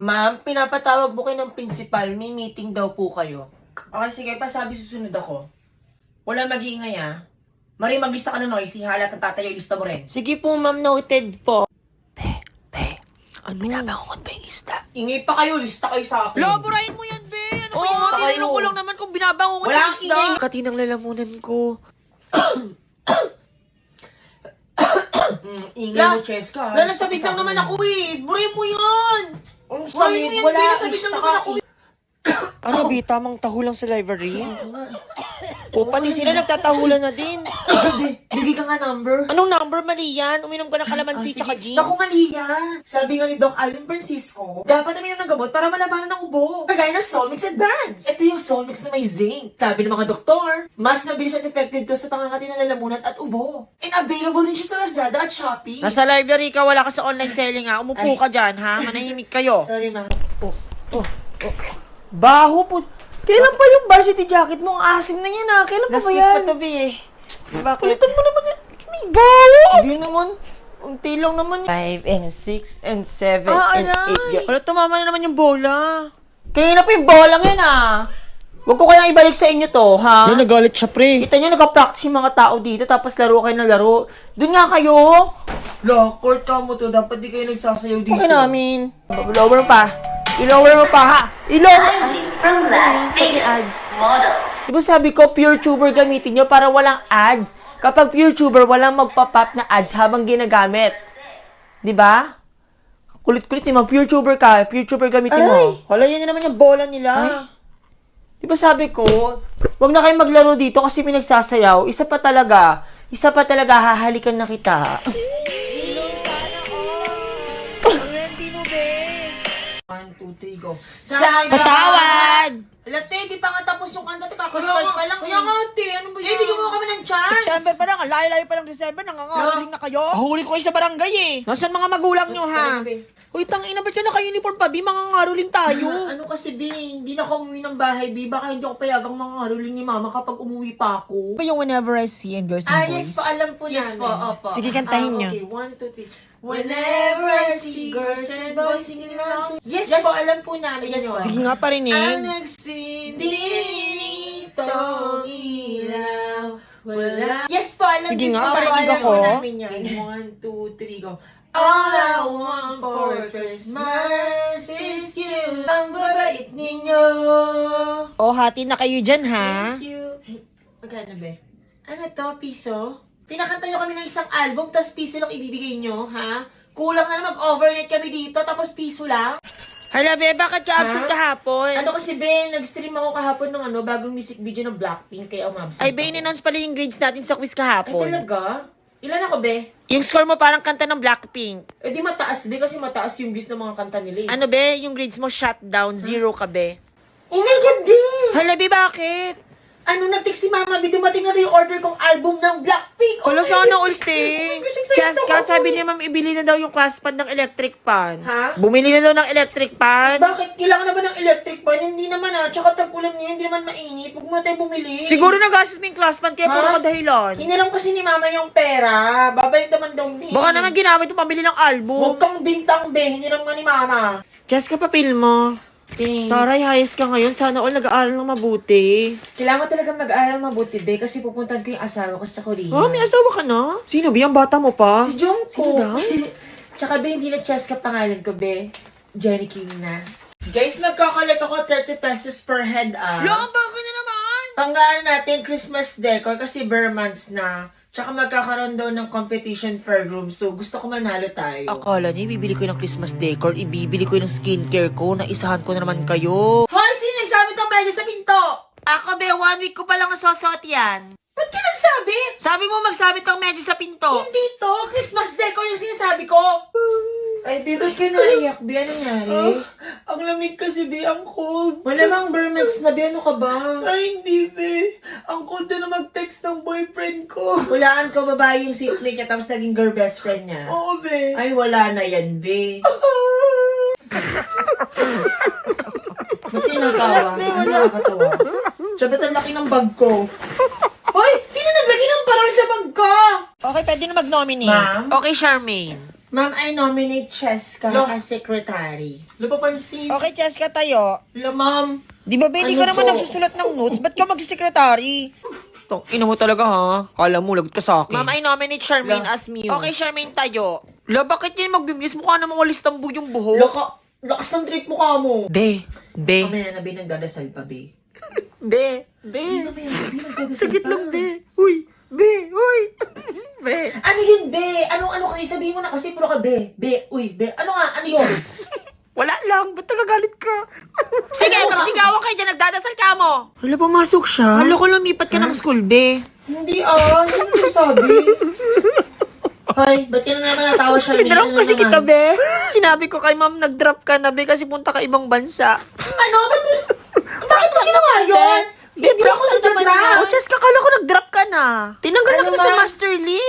Ma'am, pinapatawag po kayo ng principal. May meeting daw po kayo. Okay, sige. Pasabi susunod ako. Wala mag-iingay, ha? Marie, maglista ka ng noisy. Halat ang tatayo, lista mo rin. Sige po, ma'am. Noted po. Ano? Binabangungot ba yung lista? Ingay pa kayo. Lista kayo sa akin. Laburahin mo yan, be! Ano ba Oo, yun? kayo. Tinanong ko lang naman kung binabangungot Wala yung kang isda. ingay. Katinang lalamunan ko. Ingay mo, Cheska. Nalasabit lang naman ako eh. Burahin mo yan! Ang Burahin mo yan, wala. be! Nasabit lang Lista naman ka. ako eh. Ano, be? Tamang taho lang sa library? O, pati sila nagtatahulan na din. Bigay ka nga number. Anong number? Mali yan. Uminom ka ng kalamansi tsaka gin. Naku, mali yan. Sabi nga ni Doc Alvin Francisco, dapat uminom ng gamot para malabanan ng ubo. Kagaya ng Solmix Advance. Ito yung Solmix na may zinc. Sabi ng mga doktor, mas mabilis at effective to sa pangangati ng lalamunan at ubo. And available din siya sa Lazada at Shopee. Nasa library ka, wala ka sa online selling ha. Umupo ka dyan ha. Manahimik kayo. Sorry, ma'am. Baho po. Kailan pa yung varsity jacket mo? Ang asim na yan ha. Kailan pa ba Last week yan? pa to, be eh. Bakit? Palitan mo naman yan. Baho! Hindi naman. Unti lang naman yan. 5 and 6 and 7 Ah, and 8. aray. Wala, tumama na naman yung bola. Kaya na po yung bola ngayon, ah. Huwag ko kayang ibalik sa inyo to, ha? Nagalit siya, pre. Kita nyo, nag-practice yung mga tao dito, tapos laro kayo ng laro. Doon nga kayo. Court ka mo to. Dapat di kayo nagsasayaw dito. Okay namin. Lower mo pa. I-lower mo pa, ha? I-lower. From Las Vegas, models. Diba sabi ko, pure tuber gamitin nyo para walang ads. Kapag pure tuber, walang magpa-pop na ads habang ginagamit. Diba? Kulit-kulit ni mag-pure tuber ka. Pure tuber gamitin mo. Aray! Hala, yan na naman yung bola nila. Ay. Diba sabi ko, wag na kayong maglaro dito kasi may nagsasayaw. Isa pa talaga, hahalikan na kita. Ready mo, babe. 1, 2, 3, go. Patawad! Alate, di pa nga tapos yung kanta. Kakastart pa lang. Kaya nga, ate, ano ba yan? bigyan mo kami ng chance. September pa lang, ang layo-layo pa lang December, nangangaroling na kayo. Huli ko kayo sa barangay eh. Nasaan mga magulang nyo ha? Uy, tangina, ba't ka naka-uniform pa, Bi? Mangangaroling tayo. Ano kasi, Bi, hindi na ako umuwi ng bahay, Bi. Baka hindi ako payagang mga haruling ni Mama kapag umuwi pa ako. Ba yung Whenever I See and Girls and Boys? Yes po, alam po Yes namin. po, opo. Sige, kantahin niyo. Okay, 1, 2, 3. Whenever I see girls and boys singing along to... Yes po, alam po namin yun. Sige nga, parinig. Ang nagsinditong ilaw, wala... Yes po, alam Sige din nga, po. parinig Alam ako. po namin yun. 1, 2, 3, go. All I want for Christmas is you. Ang babait ninyo. O, hati na kayo dyan ha? Thank you. Hey, magkano ba? Ano to, piso? Pinakanta nyo kami ng isang album, tapos piso lang ibibigay nyo, ha? Kulang na mag-overnight kami dito, tapos piso lang? Hala, be, bakit ka absent kahapon? Ano kasi, Ben, nag-stream ako kahapon ng bagong music video ng Blackpink, kaya umabsent Ay, be, ako. in-announce pala yung grades natin sa quiz Ay, kahapon. talaga? Ilan ako, Be? Yung score mo parang kanta ng Blackpink. Eh, di mataas, Be, kasi mataas yung views ng mga kanta nila, eh. Ano, be, yung grades mo shutdown, 0 ka, be. Oh my God, Be! Hala, be, bakit? Ano, nag-text si Mama, Be, dumating na rin yung order kong album ng Blackpink. Hala, my sana God. ulti. Oh my gosh, excited Cheska, ako, sabi eh. ni ma'am, ibili na daw yung class pad ng electric pan. Ha? Bumili na daw ng electric pan. Bakit? Kailangan na ba ng electric pan? Hindi naman Tsaka tag-ulan ngayon, hindi naman mainit. Huwag muna tayo bumili. Siguro nagastos mo yung class pad, kaya Ha? puro kadahilan. Hiniram kasi ni Mama yung pera. Babalik naman daw niya. Baka naman ginamit mo pambili ng album. Huwag kang bintang, Be. Hiniram nga ni Mama. Cheska, papil mo. Thanks. Taray, hayas ka ngayon. Sana all nag-aaral ng mabuti. Kailangan talaga mag-aaral mabuti, Be. Kasi pupuntahan ko yung asawa ko sa Korea. Oh, may asawa ka na? Sino, Bi? Ang bata mo pa? Si Jungkook. Sino daw? Tsaka, Be, hindi na Cheska pangalan ko, Be. Jenny King na. Guys, magkakalit ako 30 pesos per head, Lang, bakit na naman? Panggaan natin Christmas decor kasi bare months na. Tsaka magkakaroon daw ng competition for room. So, gusto ko manalo tayo. Akala niya, ibibili ko ng Christmas decor, ibibili ko ng skincare ko, naisahan ko na naman kayo. Hoy, sino nagsabi itong medyo sa pinto? Ako, be, 1 week ko palang nasosot yan. Ba't ka nagsabi? Sabi mo magsabit ang medyo sa pinto. Hindi to. Christmas decor yung sinasabi ko. Ay, Be, ba't ka naiyak, Be? Ano nangyari? Ang lamig kasi, be. Ang cold. Malamang Bermans na, Be. Ano ka ba? Ay, hindi, be. Ang cold na mag-text ng boyfriend ko. Hulaan ko babae yung seatmate niya tapos naging girl best friend niya. Oo, be. Ay, wala na yan, Be. Ba't tinatawa? Ano nakakatawa? Sabi, ang laki ng bag ko. Hoy! Sino naglagay ng parol sa bag ko? Okay, pwede na mag-nominate. Ma'am? Okay, Charmaine. Ma'am, I nominate Cheska No. as secretary. Napapansin. Okay, Cheska, tayo. Hello, ma'am. Di ba, hindi Ano ka naman po? nagsusulat ng notes? Ba't ka magsisekretary? Tong, ina mo talaga ha. Kala mo, lagot ka sa akin. Ma'am, I nominate Charmaine La- as muse. Okay, Charmaine, tayo. La, bakit yan mag-muse? Mukha namang walis tambo yung buhok. Lakas ng trip mukha mo. Be. Mamaya na, Be, nagdadasal pa, Be. Be. Sakit lang, be. Uy. Be. Be. Ano yun, Be? Ano kayo? Sabihin mo na kasi puro ka, Be. Be, uy, Be. Ano nga? Ano yun? Wala lang. Ba't nagagalit ka? Sige, magsigawan kayo dyan. Nagdadasal ka mo. Hala, pumasok siya. Hala ko, lumipat ka ng school, Be. Hindi Sino yung sabi? Hoy, ba't ka na naman natawa, Charmaine? Drop Ano kasi naman? kita, be. Sinabi ko kay ma'am, nag-drop ka na, be, kasi punta ka ibang bansa. Ano? Bakit mo ginawa yun? Be, Hindi ako nag-drop. Oh, Chess, kakala ko nag-drop ka na. Tinanggal na Ano kita sa ba? master list.